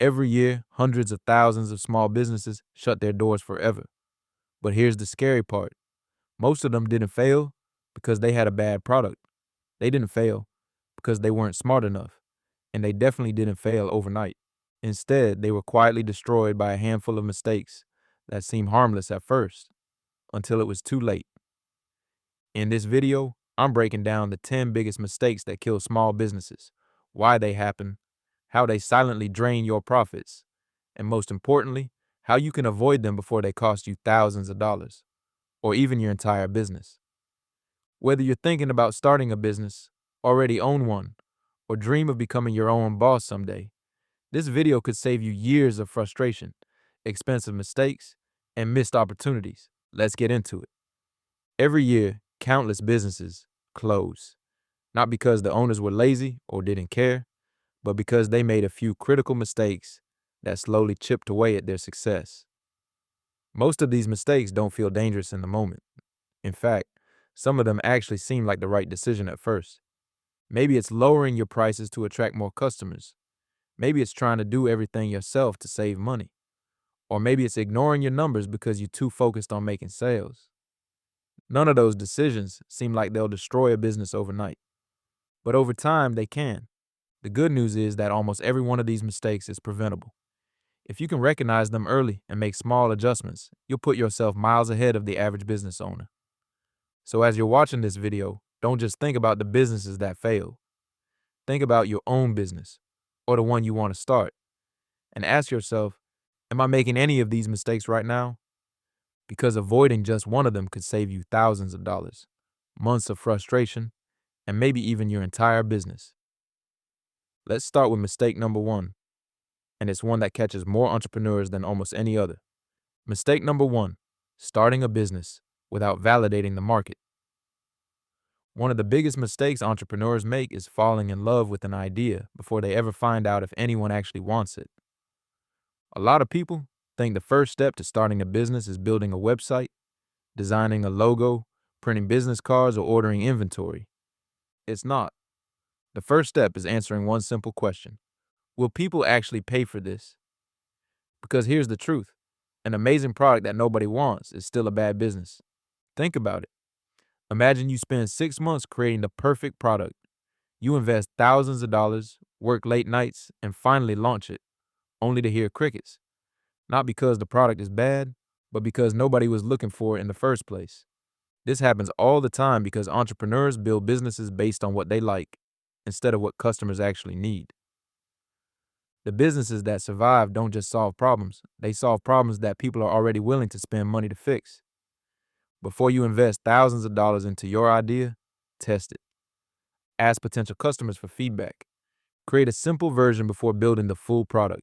Every year, hundreds of thousands of small businesses shut their doors forever. But here's the scary part. Most of them didn't fail because they had a bad product. They didn't fail because they weren't smart enough. And they definitely didn't fail overnight. Instead, they were quietly destroyed by a handful of mistakes that seemed harmless at first until it was too late. In this video, I'm breaking down the 10 biggest mistakes that kill small businesses, why they happen, how they silently drain your profits, and most importantly, how you can avoid them before they cost you thousands of dollars, or even your entire business. Whether you're thinking about starting a business, already own one, or dream of becoming your own boss someday, this video could save you years of frustration, expensive mistakes, and missed opportunities. Let's get into it. Every year, countless businesses close, not because the owners were lazy or didn't care, but because they made a few critical mistakes that slowly chipped away at their success. Most of these mistakes don't feel dangerous in the moment. In fact, some of them actually seem like the right decision at first. Maybe it's lowering your prices to attract more customers. Maybe it's trying to do everything yourself to save money. Or maybe it's ignoring your numbers because you're too focused on making sales. None of those decisions seem like they'll destroy a business overnight. But over time, they can. The good news is that almost every one of these mistakes is preventable. If you can recognize them early and make small adjustments, you'll put yourself miles ahead of the average business owner. So as you're watching this video, don't just think about the businesses that fail. Think about your own business or the one you want to start and ask yourself, am I making any of these mistakes right now? Because avoiding just one of them could save you thousands of dollars, months of frustration, and maybe even your entire business. Let's start with mistake number one, and it's one that catches more entrepreneurs than almost any other. Mistake number one, starting a business without validating the market. One of the biggest mistakes entrepreneurs make is falling in love with an idea before they ever find out if anyone actually wants it. A lot of people think the first step to starting a business is building a website, designing a logo, printing business cards, or ordering inventory. It's not. The first step is answering one simple question. Will people actually pay for this? Because here's the truth. An amazing product that nobody wants is still a bad business. Think about it. Imagine you spend 6 months creating the perfect product. You invest thousands of dollars, work late nights, and finally launch it, only to hear crickets. Not because the product is bad, but because nobody was looking for it in the first place. This happens all the time because entrepreneurs build businesses based on what they like instead of what customers actually need. The businesses that survive don't just solve problems. They solve problems that people are already willing to spend money to fix. Before you invest thousands of dollars into your idea, test it. Ask potential customers for feedback. Create a simple version before building the full product.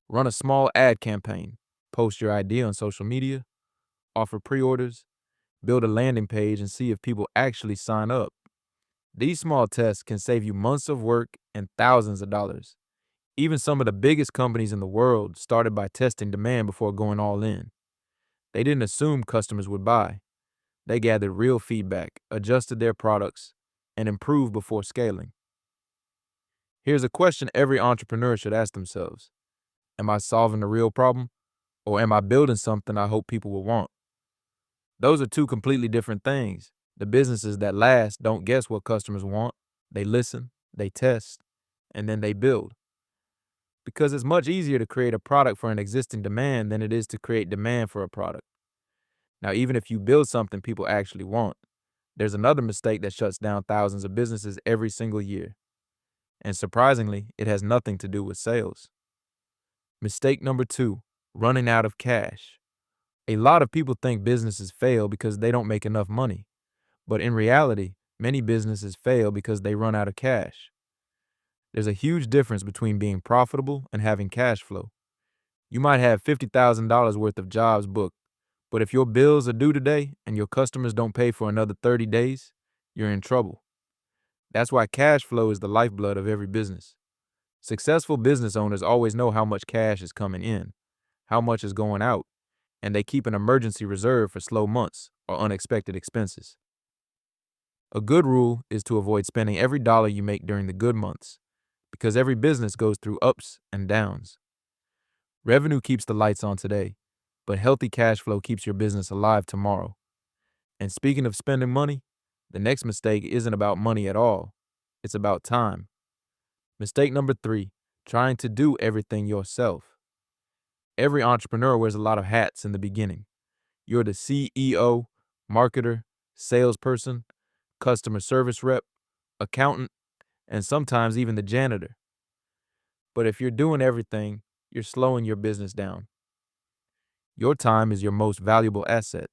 Run a small ad campaign. Post your idea on social media. Offer pre-orders. Build a landing page and see if people actually sign up. These small tests can save you months of work and thousands of dollars. Even some of the biggest companies in the world started by testing demand before going all in. They didn't assume customers would buy. They gathered real feedback, adjusted their products, and improved before scaling. Here's a question every entrepreneur should ask themselves. Am I solving a real problem? Or am I building something I hope people will want? Those are two completely different things. The businesses that last don't guess what customers want. They listen, they test, and then they build. Because it's much easier to create a product for an existing demand than it is to create demand for a product. Now, even if you build something people actually want, there's another mistake that shuts down thousands of businesses every single year. And surprisingly, it has nothing to do with sales. Mistake number two, running out of cash. A lot of people think businesses fail because they don't make enough money. But in reality, many businesses fail because they run out of cash. There's a huge difference between being profitable and having cash flow. You might have $50,000 worth of jobs booked, but if your bills are due today and your customers don't pay for another 30 days, you're in trouble. That's why cash flow is the lifeblood of every business. Successful business owners always know how much cash is coming in, how much is going out, and they keep an emergency reserve for slow months or unexpected expenses. A good rule is to avoid spending every dollar you make during the good months, because every business goes through ups and downs. Revenue keeps the lights on today, but healthy cash flow keeps your business alive tomorrow. And speaking of spending money, the next mistake isn't about money at all. It's about time. Mistake number 3, trying to do everything yourself. Every entrepreneur wears a lot of hats in the beginning. You're the CEO, marketer, salesperson, customer service rep, accountant, and sometimes even the janitor. But if you're doing everything, you're slowing your business down. Your time is your most valuable asset.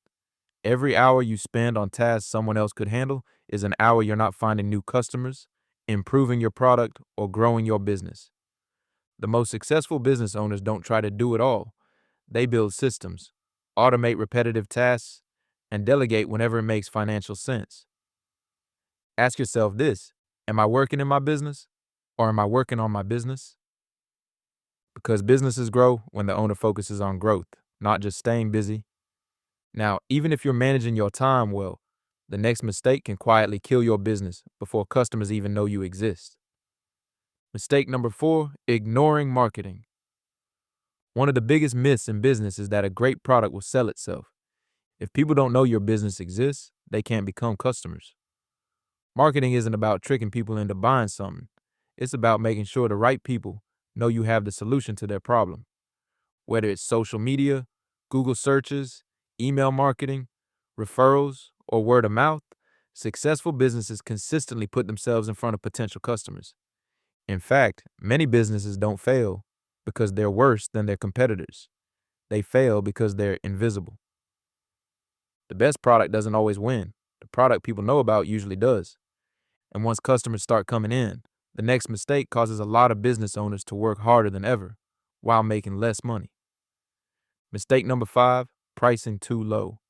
Every hour you spend on tasks someone else could handle is an hour you're not finding new customers, improving your product, or growing your business. The most successful business owners don't try to do it all. They build systems, automate repetitive tasks, and delegate whenever it makes financial sense. Ask yourself this: am I working in my business, or am I working on my business? Because businesses grow when the owner focuses on growth, not just staying busy. Now, even if you're managing your time well, the next mistake can quietly kill your business before customers even know you exist. Mistake number 4, ignoring marketing. One of the biggest myths in business is that a great product will sell itself. If people don't know your business exists, they can't become customers. Marketing isn't about tricking people into buying something. It's about making sure the right people know you have the solution to their problem. Whether it's social media, Google searches, email marketing, referrals, or word of mouth, successful businesses consistently put themselves in front of potential customers. In fact, many businesses don't fail because they're worse than their competitors. They fail because they're invisible. The best product doesn't always win. The product people know about usually does. And once customers start coming in, the next mistake causes a lot of business owners to work harder than ever while making less money. Mistake number 5, pricing too low.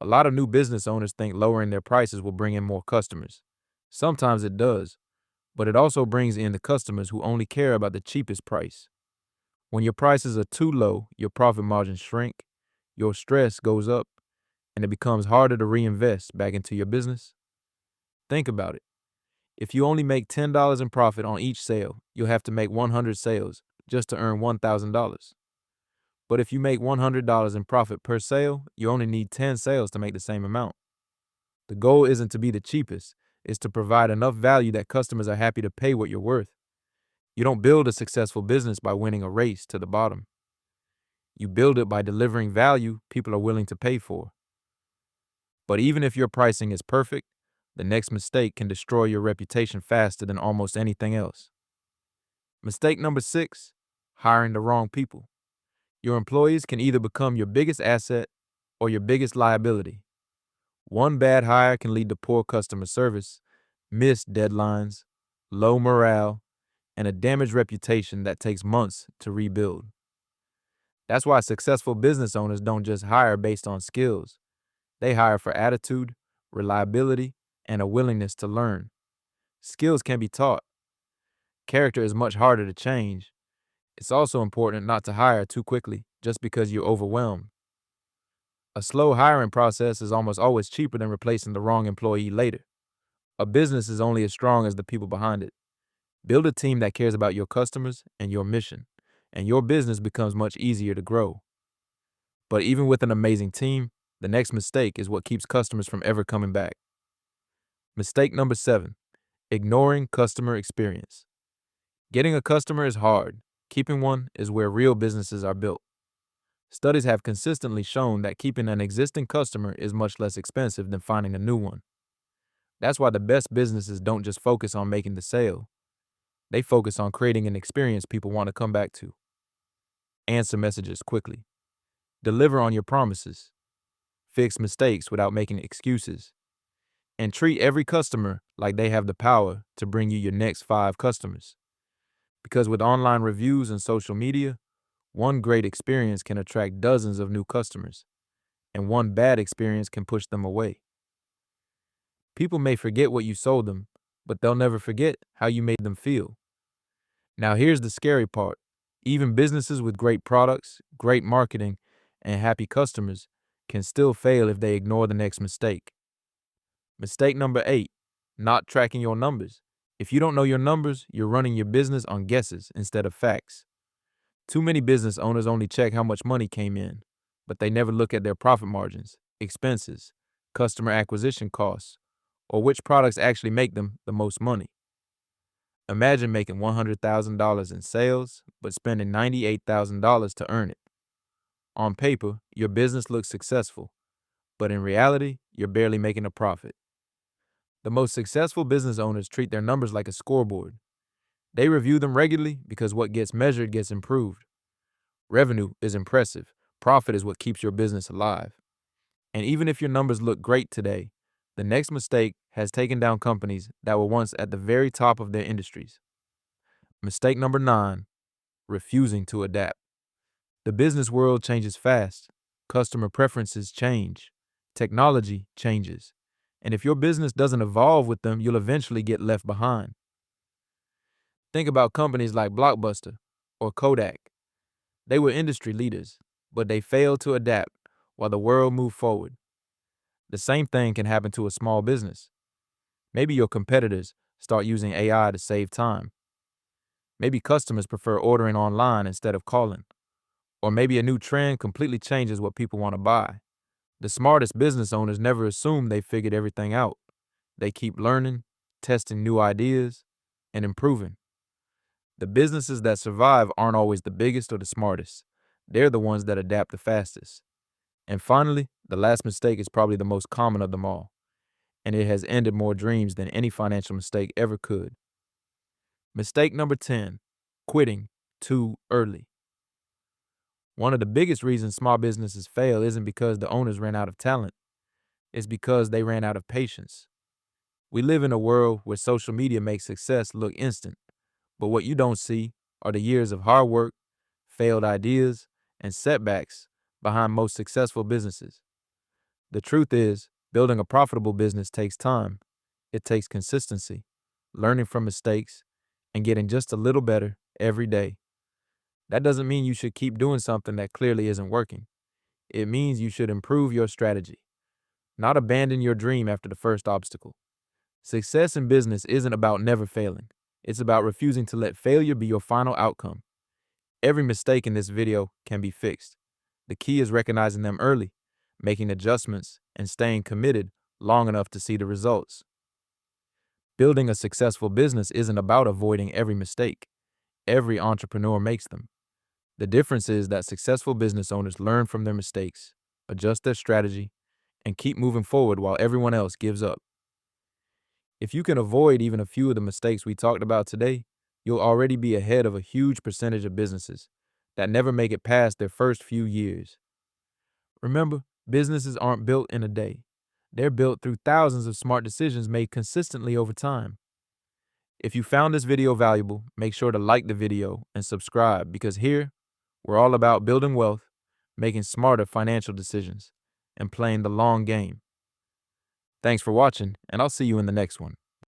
A lot of new business owners think lowering their prices will bring in more customers. Sometimes it does, but it also brings in the customers who only care about the cheapest price. When your prices are too low, your profit margins shrink, your stress goes up, and it becomes harder to reinvest back into your business. Think about it. If you only make $10 in profit on each sale, you'll have to make 100 sales just to earn $1,000. But if you make $100 in profit per sale, you only need 10 sales to make the same amount. The goal isn't to be the cheapest, it's to provide enough value that customers are happy to pay what you're worth. You don't build a successful business by winning a race to the bottom. You build it by delivering value people are willing to pay for. But even if your pricing is perfect, the next mistake can destroy your reputation faster than almost anything else. Mistake number 6, hiring the wrong people. Your employees can either become your biggest asset or your biggest liability. One bad hire can lead to poor customer service, missed deadlines, low morale, and a damaged reputation that takes months to rebuild. That's why successful business owners don't just hire based on skills. They hire for attitude, reliability, and a willingness to learn. Skills can be taught. Character is much harder to change. It's also important not to hire too quickly just because you're overwhelmed. A slow hiring process is almost always cheaper than replacing the wrong employee later. A business is only as strong as the people behind it. Build a team that cares about your customers and your mission, and your business becomes much easier to grow. But even with an amazing team, the next mistake is what keeps customers from ever coming back. Mistake number 7, ignoring customer experience. Getting a customer is hard. Keeping one is where real businesses are built. Studies have consistently shown that keeping an existing customer is much less expensive than finding a new one. That's why the best businesses don't just focus on making the sale. They focus on creating an experience people want to come back to. Answer messages quickly. Deliver on your promises. Fix mistakes without making excuses. And treat every customer like they have the power to bring you your next 5 customers. Because with online reviews and social media, one great experience can attract dozens of new customers, and one bad experience can push them away. People may forget what you sold them, but they'll never forget how you made them feel. Now here's the scary part. Even businesses with great products, great marketing, and happy customers can still fail if they ignore the next mistake. Mistake number 8, not tracking your numbers. If you don't know your numbers, you're running your business on guesses instead of facts. Too many business owners only check how much money came in, but they never look at their profit margins, expenses, customer acquisition costs, or which products actually make them the most money. Imagine making $100,000 in sales, but spending $98,000 to earn it. On paper, your business looks successful, but in reality, you're barely making a profit. The most successful business owners treat their numbers like a scoreboard. They review them regularly because what gets measured gets improved. Revenue is impressive. Profit is what keeps your business alive. And even if your numbers look great today, the next mistake has taken down companies that were once at the very top of their industries. Mistake number 9, refusing to adapt. The business world changes fast. Customer preferences change. Technology changes. And if your business doesn't evolve with them, you'll eventually get left behind. Think about companies like Blockbuster or Kodak. They were industry leaders, but they failed to adapt while the world moved forward. The same thing can happen to a small business. Maybe your competitors start using AI to save time. Maybe customers prefer ordering online instead of calling. Or maybe a new trend completely changes what people want to buy. The smartest business owners never assume they figured everything out. They keep learning, testing new ideas, and improving. The businesses that survive aren't always the biggest or the smartest. They're the ones that adapt the fastest. And finally, the last mistake is probably the most common of them all, and it has ended more dreams than any financial mistake ever could. Mistake number 10, quitting too early. One of the biggest reasons small businesses fail isn't because the owners ran out of talent. It's because they ran out of patience. We live in a world where social media makes success look instant, but what you don't see are the years of hard work, failed ideas, and setbacks behind most successful businesses. The truth is, building a profitable business takes time. It takes consistency, learning from mistakes, and getting just a little better every day. That doesn't mean you should keep doing something that clearly isn't working. It means you should improve your strategy, not abandon your dream after the first obstacle. Success in business isn't about never failing. It's about refusing to let failure be your final outcome. Every mistake in this video can be fixed. The key is recognizing them early, making adjustments, and staying committed long enough to see the results. Building a successful business isn't about avoiding every mistake. Every entrepreneur makes them. The difference is that successful business owners learn from their mistakes, adjust their strategy, and keep moving forward while everyone else gives up. If you can avoid even a few of the mistakes we talked about today, you'll already be ahead of a huge percentage of businesses that never make it past their first few years. Remember, businesses aren't built in a day. They're built through thousands of smart decisions made consistently over time. If you found this video valuable, make sure to like the video and subscribe, because here, we're all about building wealth, making smarter financial decisions, and playing the long game. Thanks for watching, and I'll see you in the next one.